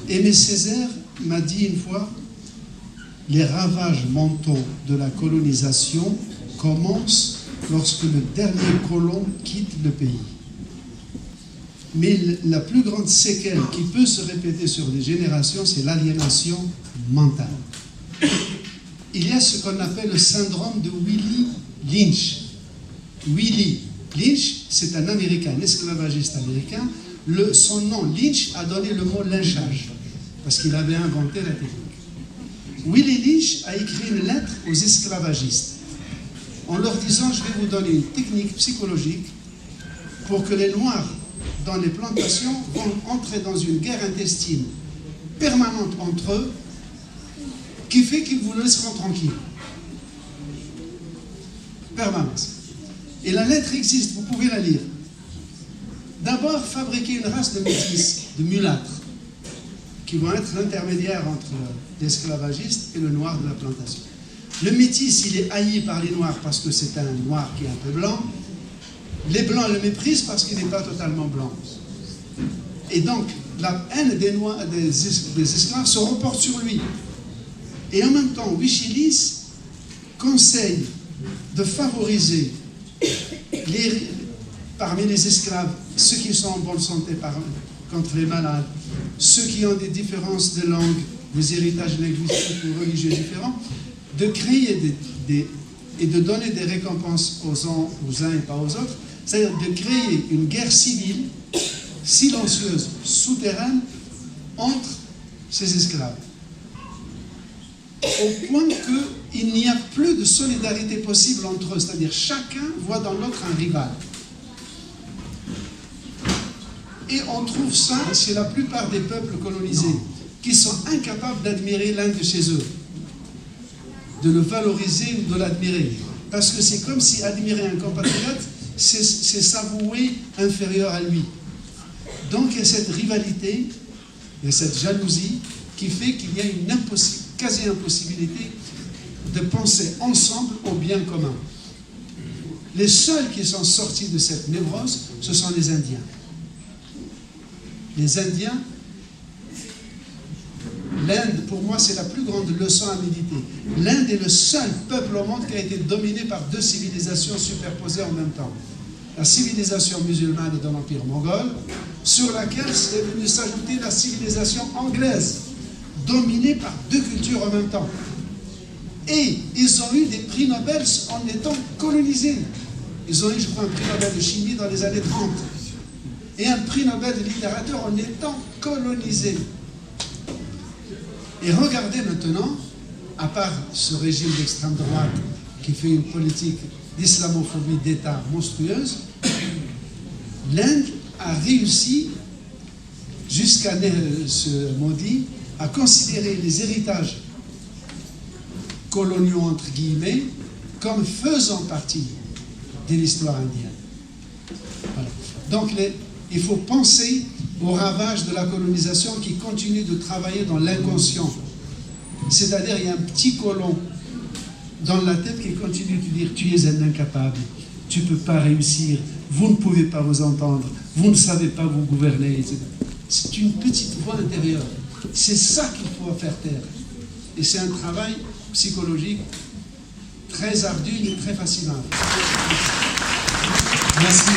Aimé Césaire m'a dit une fois, les ravages mentaux de la colonisation commencent lorsque le dernier colon quitte le pays. Mais la plus grande séquelle qui peut se répéter sur des générations, c'est l'aliénation mentale. Il y a ce qu'on appelle le syndrome de Willie Lynch. Willie Lynch, c'est un Américain, un esclavagiste américain. Son nom, Lynch, a donné le mot lynchage, parce qu'il avait inventé la technique. Willie Lynch a écrit une lettre aux esclavagistes, en leur disant, je vais vous donner une technique psychologique pour que les Noirs dans les plantations vont entrer dans une guerre intestine permanente entre eux, qui fait qu'ils vous laisseront tranquille. Permanence. Et la lettre existe, vous pouvez la lire. D'abord, fabriquer une race de métis, de mulâtres, qui vont être l'intermédiaire entre l'esclavagiste et le noir de la plantation. Le métis, il est haï par les noirs parce que c'est un noir qui est un peu blanc. Les blancs le méprisent parce qu'il n'est pas totalement blanc. Et donc, la haine des esclaves se reporte sur lui. Et en même temps, Wichilis conseille de favoriser parmi les esclaves ceux qui sont en bonne santé contre les malades, ceux qui ont des différences de langue, des héritages linguistiques ou religieux différents, de créer et de donner des récompenses aux uns et pas aux autres, c'est-à-dire de créer une guerre civile silencieuse, souterraine, entre ces esclaves. Au point qu'il n'y a plus de solidarité possible entre eux, c'est-à-dire chacun voit dans l'autre un rival. Et on trouve ça chez la plupart des peuples colonisés, qui sont incapables d'admirer l'un de chez eux, de le valoriser ou de l'admirer. Parce que c'est comme si admirer un compatriote, c'est s'avouer inférieur à lui. Donc il y a cette rivalité, il y a cette jalousie qui fait qu'il y a une quasi-impossibilité de penser ensemble au bien commun. Les seuls qui sont sortis de cette névrose, ce sont les Indiens. Les Indiens, l'Inde, pour moi, c'est la plus grande leçon à méditer. L'Inde est le seul peuple au monde qui a été dominé par deux civilisations superposées en même temps. La civilisation musulmane de l'Empire mongol, sur laquelle est venue s'ajouter la civilisation anglaise, dominée par deux cultures en même temps. Et ils ont eu des prix Nobel en étant colonisés. Ils ont eu, je crois, un prix Nobel de chimie dans les années 30. Et un prix Nobel de littérature en étant colonisés. Et regardez maintenant, à part ce régime d'extrême droite qui fait une politique d'islamophobie d'État monstrueuse, l'Inde a réussi, jusqu'à ce maudit, à considérer les héritages coloniaux, entre guillemets, comme faisant partie de l'histoire indienne. Voilà. Donc, il faut penser aux ravages de la colonisation qui continue de travailler dans l'inconscient. C'est-à-dire, il y a un petit colon dans la tête qui continue de dire « Tu es un incapable, tu ne peux pas réussir, vous ne pouvez pas vous entendre, vous ne savez pas vous gouverner, etc. » C'est une petite voix intérieure. C'est ça qu'il faut faire taire. Et c'est un travail psychologique très ardu et très fascinant. Merci.